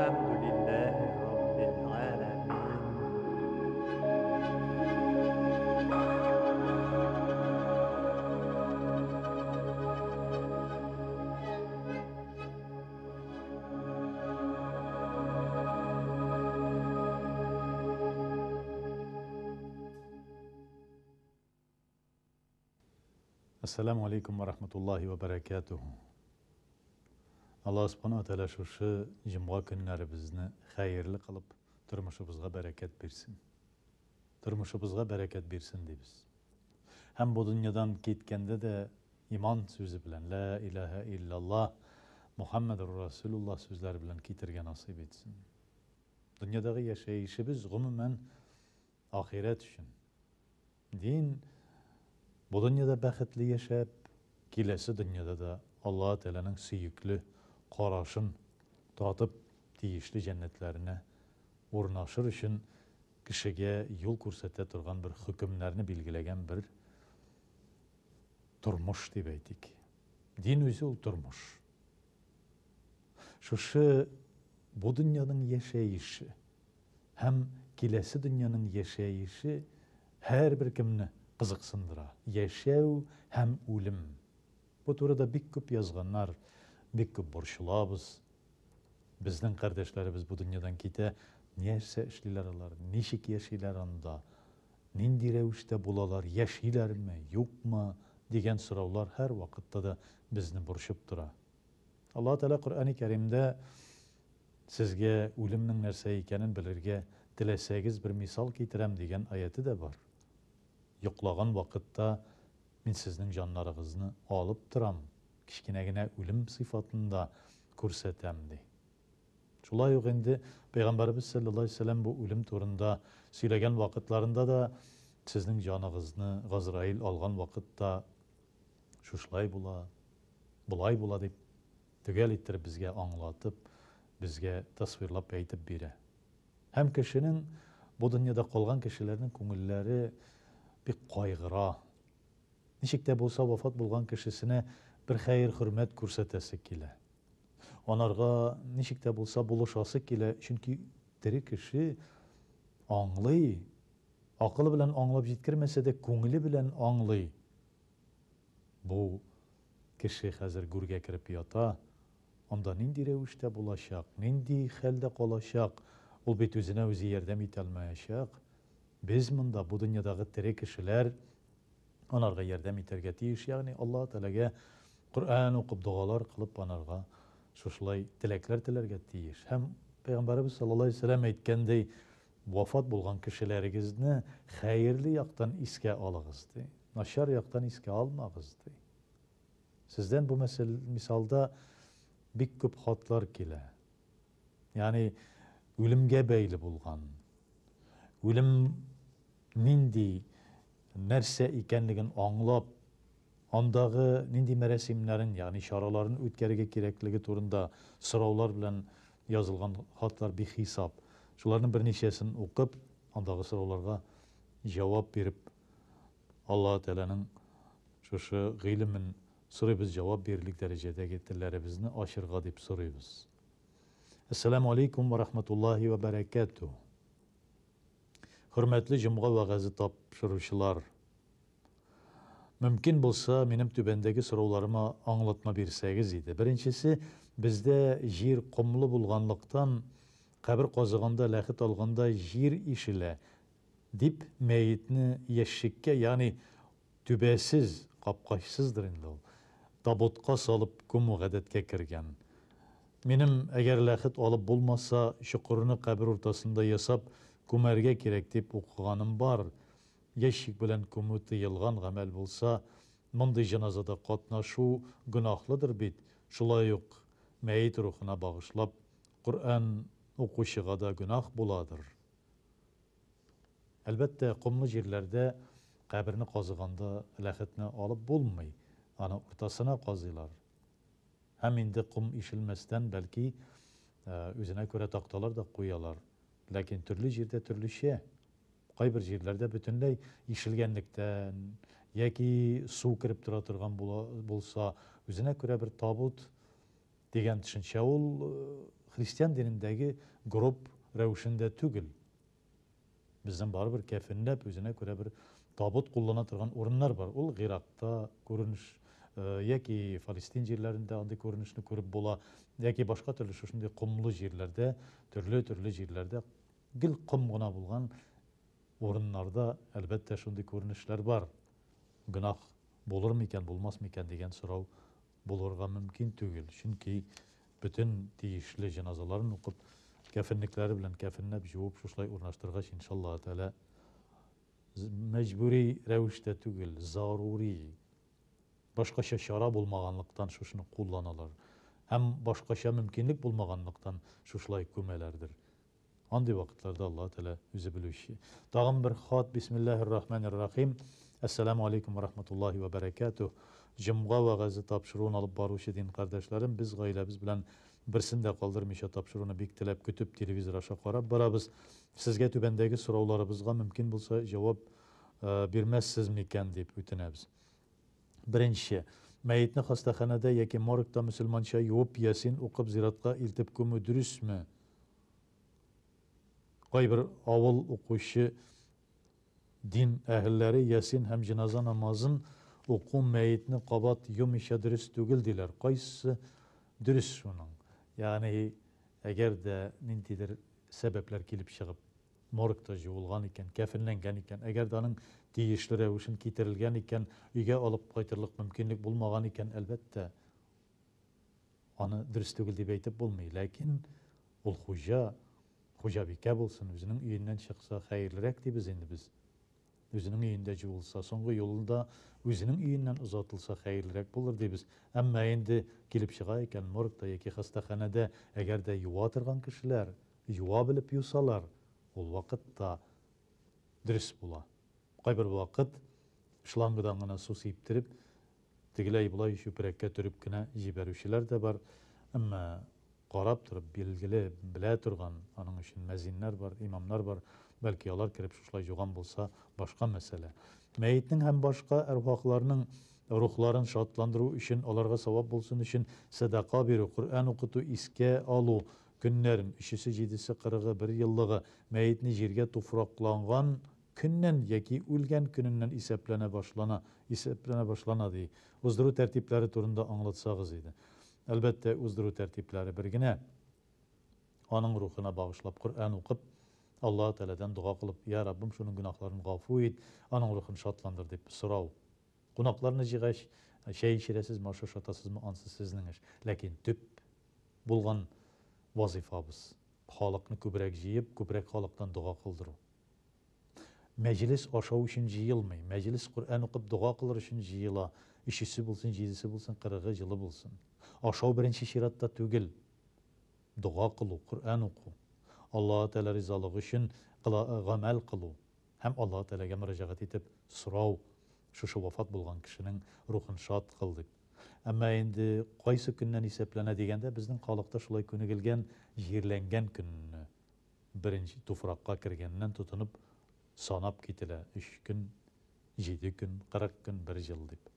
Elhamdülillahi Rabbil alemin. Assalamu alaikum wa rahmatullahi wa barakatuhu. Allah subhanahu wa ta'ala şu cuma günleri bizni hayırlı kılıp turmuşubuzga bereket versin. Turmuşubuzga bereket versin deybiz. Hem bu dünyadan gitkende de iman sözü bilen La ilahe illallah Muhammedur Resulullah sözleri bilen kitirge nasip etsin. Dünyadaki yaşayışımız gumumen ahiret için. Din bu dünyada bəxtli yaşayıp, kilesi dünyada da Allah Teala'nın süyüklü qaraşın tatıp deyişli cennetlerine urnaşır için kişiye yol kursete turgan bir hükümlerini bilgilegen bir turmuş debeydik. Din özü ol turmuş. Şu bu dünyanın yaşayışı hem kilesi dünyanın yaşayışı her bir kimni kızıksındıra. Yaşav hem ölüm. Bu turada bir küp yazganlar, bir küp borçlabız. Bizden kardeşlerimiz bu dünyadan kite niyese işliler alar, nişik yaşaylar anda, nindi revişte bulalar, yaşaylar mı, yok mu, degen sorular her vakitte de bizni borçup dura. Allah Teala Kur'an-ı Kerim'de sizge ölümün nerse ikenin bilirge dilesegiz bir misal getirem degen ayeti de var. Yoklagan vakitte min sizin canlarınızı alıp duram. Kişkinegine ölüm sıfatında kursetem di. Şulay yok indi Peygamberimiz sallallahu aleyhi ve sellem bu ölüm turunda söylegen vakitlarında da sizin canınızı Gazrail algan vakitte şuşlay bula, bulay bula deyip tügel ettirip bizge anlatıp, bizge tasvirlap eytip bire. Hem kişinin bu dünyada kalgan kişilerin köngülleri bir kaygıra. Nişikte bolsa vafat bulgan kişisine bir hayır hürmet kursetesi kile. Onarga nişikte bolsa buluşası kile. Çünkü diri kişi anlay. Akıllı bilen anlap jitkirmese de köngülü bilen anlay. Bu kişi hazır gürge kirip yata. Onda nindi revişte bulaşak, nindi xelde kolaşak. Ol bit özüne özü yerdem itelmeyecek. Biz mında bu dünyadaki diri kişiler onarga yerdem iterge tiyiş. Yani Allah Teala'ga Kur'an okup dualar kılıp onarga şuşlay dilekler tilerge tiyiş. Hem Peygamberimiz sallallahu aleyhi ve sellem aytgandey vafat bulgan kişilerigizni hayırlı yaktan iske alığızdı. Naşar yaktan iske almağızdı. Sizden bu misalda bir küp hatlar kile. Yani ölümge beyli bulgan. Ölüm nindi nerse ikenligin anlap, ondağı nindi meresimlerin yani şaraların ötkerige gerekligi turunda sıravlar bilen yazılgan hatlar bir hesap. Şuların bir neçesini okup, ondağı sıravlarga cevap verip Allah Teala'nın şu gıylimin soruyuz cevap verilik derecede getirlerimizni aşırga deyip soruyuz. Esselamu Aleyküm ve Rahmetullahi ve Berekatuhu. Hürmetli cumğa ve gazı tapşırıcılar, mümkün bulsa benim tübendeki sorularıma anlatma birseniz idi. Birincisi, bizde jir kumlu bulganlıktan, kabir qazıganda, lahit alganda jir işile dip meyitini yeşikke yani tübesiz, kapkaçsızdır indi ol. Tabutqa salıp kumu gadetke kirgen. Benim eğer lahit alıp bulmasa, şukurunu kabir ortasında yasap, kumerge gerek deyip okuğanım var. Yeşik bilen kumu tıyılgan gamel bulsa, mındı janazada katnaşu günahlıdır bit. Şulay yok, meyit ruhuna bağışlap, Kur'an okuşuğa da günah buladır. Elbette kumlu jirlerde kabirini kazıganda lahitini alıp bulmay. Ana ortasına kazılar. Hem indi kum işilmesinden belki özüne göre taktalar da koyalar. Lakin türlü jirde türlü şey. Kay bir jirlerde bütünley işilgenlikten, yaki su kirip turgan bulsa, özüne göre bir tabut degen düşünce ol Hristiyan dinindeki grup revişinde tügül. Bizden baribir kefinlep özüne göre bir tabut kullanatırgan orunlar var. Ol Irak'ta görünüş, yaki Filistin yerlerinde andi görünüşünü görüp bola, yaki başka türlü şuşunday kumlu yerlerde, türlü yerlerde gil kum gına bulgan orunlarda elbette şunday görünüşler var. Günah bulur mu iken, bulmaz mı iken degen sorav bulurga mümkün tügül. Çünkü bütün deyişli cenazaların okup kefinlikleri bilen kefinlep juvup şuşlay urnaştırgaç inşallah Teala mecburi revişte tügül, zaruri başkaşa şarap olmaganlıktan şuşunu kullanalar. Hem başkaşa mümkünlük bulmaganlıktan şuşlay kümelerdir. Andi vakitlerde Allah Teala yüzü bilüşü. Dağım bir hat Bismillahirrahmanirrahim. Esselamu Aleyküm ve Rahmetullahi ve Berekatuh. Cımğa ve gazı tapşırığını alıp baruş edin kardeşlerim. Biz gaylemiz bilen birsinde kaldırmışa tapşırığını bektilep kütüp televizor aşağı bara biz sizge tübendeki sorularımızga mümkün bulsa cevap bilmezsiz miken deyip ütinemiz. Birinci, meyitni hastahanede yeki morgda Müslümança yuvup yasin okup ziratka iltip kümmü dürüst mü? Bir avul okuşu din ehilleri yasin hem cenaza namazın oku meyitni qabat yum işe dürüst tügül diler. Qaysı dürüst şunun. Yani eğer de nintidir sebepler kelip çıkıp morgda juvulgan iken, kefinlengen iken, eğer de anın deyişli revişin kitirilgen iken, üge alıp qaytırlık mümkünlük bulmagan iken elbette anı dürüst tügül deyip eytip bulmayı. Lakin ol Hoca bike bulsun, özünün üyünden çıksa hayırlırek de biz indi biz. Özünün üyünde juvulsa, songu yolunda özünün üyünden uzatılsa hayırlırek bulur de biz. Ama indi gelip çıkayken morgda yeki hastahanede eğer de yuva atırgan kişiler, yuva bilip yusalar, ol vakitta dürüst bula. Qaybir vakit şlangıdan gına su seyiptirip, tigilay bulay şüpürekke türüp gına jiberüşüler de var. Ama qarab turib bilgili bile turgan anın için mezinler var, imamlar var. Belki yalar kirip şuşlay joğan bolsa başka mesele. Meyitnin hem başka ervahlarının ruhların şartlandırı için, onlarga savab bolsun için sadaka biri, Kur'an okutu, iske alu, günlerin, işisi, cidisi, kırığı, bir yıllığı, meyitni jirge tufraklangan künnen yeki ülgen gününden iseplene başlana diye. Uzduru tertipleri turunda anlatsağız idi. Elbette uzduru tertipleri birgine onun ruhuna bağışlap Kur'an okup Allah Teala'dan dua kılıp ya Rabbim şunun günahlarını gafu et, onun ruhunu şatlandır deyip sorav. Günahlarını jığaş şey şiresiz mi, şaşatasız mı, ansız sizin iş. Lakin tüp bulgan vazifabız. Halıkını kübrek jiyip, kübrek halıktan dua kıldırı. Meclis aşağı için jiyilmey. Meclis Kur'an okup dua kılır için jiyila. İşisi bulsun, cidisi bulsun, kırığı jılı bulsun. Aşağı birinci şiratta tügül. Dua kılı, Kur'an oku. Allah Teala rizalığı için gamel kılı. Hem Allah Teala'ya müracaat etip sorav. Şu vafat bulgan kişinin ruhunu şad kıldık. Ama endi qaysı gündən hiseplene degende bizden kalıqta şulay günü gelgen, jirlengen gününü birinci tufrakka kirgeninden tutunup sanap gitile 3 gün, 7 gün, 40 gün, 1 yıl deyip.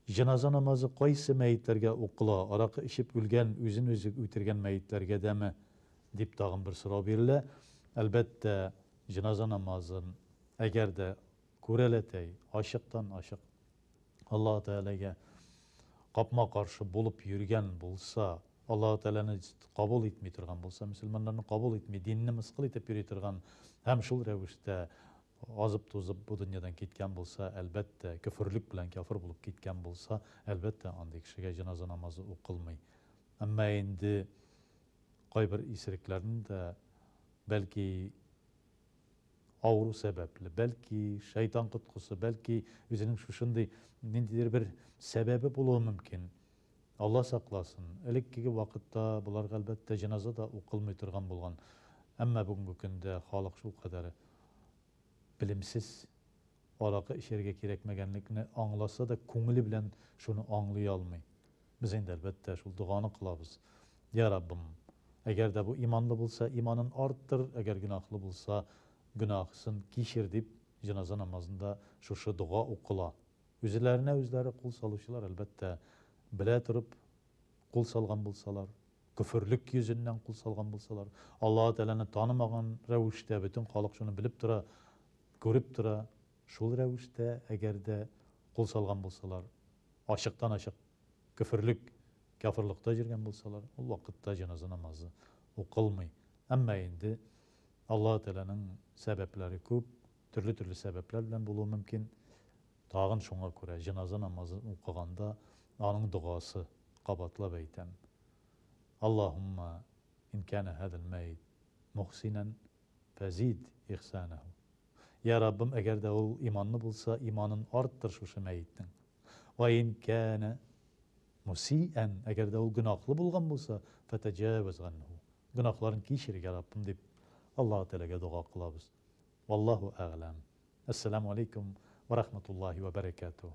Cenaza namazı qaysı meyitlerge okula, araqı işip ülgen, özün özü ütirgen meyitlerge deme deyip dağın bir sıra birle. Elbette cenaza namazın eğer de kureletey, aşıktan aşık Allah Teala'ya kapma karşı bulup yürüyen bulsa, Allah Teala'nı kabul etmey turgan bulsa, Müslümanlarını kabul etmey, dinini mıskıl etip yürüy turgan hem şul revişte azıp tozup bu dünyadan ketken bulsa, elbette küfürlük bilen kafir bulup ketken bulsa, elbette andi kişiye cenaza namazı okılmay. Ama endi qaybir isriklerinin de belki avru sebepli, belki şeytan tutkusu, belki özünün şuşunday nindidir bir sebebi buluğu mümkün. Allah saklasın. Elekkigi vakitta bular elbette cenaza da okılmay turgan bulgan. Ama bugünkü günde halk şu kadar bilimsiz alaka işerge kerekmegenlikini anlasa da köngülü bilen şunu anlay almay. Biz endi elbette şu duanı kılabız. Ya Rabbim, eğer de bu imanlı bulsa imanın arttır, eğer günahlı bulsa günahsın kişir deyip cenaza namazında şu dua okula. Üzerlerine özleri kul salışılar elbette bile turup kul salgan bulsalar küfürlük yüzünden kul salgan bulsalar, Allah Teala'nı tanımagan revişte bütün halk şunu bilip tura, görüp tura, şul revişte eğer de kul salgan bulsalar, aşıktan aşık, küfürlük, kafirlikte jirgen bulsalar, o vakitte cenaze namazı okılmay. Ama indi Allah Teala'nın sebepleri köp, türlü sebepler bilen bulu mümkün. Tağın şuna göre cenaze namazı okuganda anın duası qabatlap eytem. Allahumma in kana hadal mayit muhsinen fezid ihsanahu. Ya Rabbim eğer de o imanlı bulsa imanın arttır şu mayittin. Ve in kana musiyen eğer de o günahlı bulgan bulsa fetecavüz anhu. Günahların kişir ya Rabbim deyip Allah Teala'ya dua kılabız. Vallahu a'lam. Esselamu aleyküm ve rahmetullahi ve berekatuhu.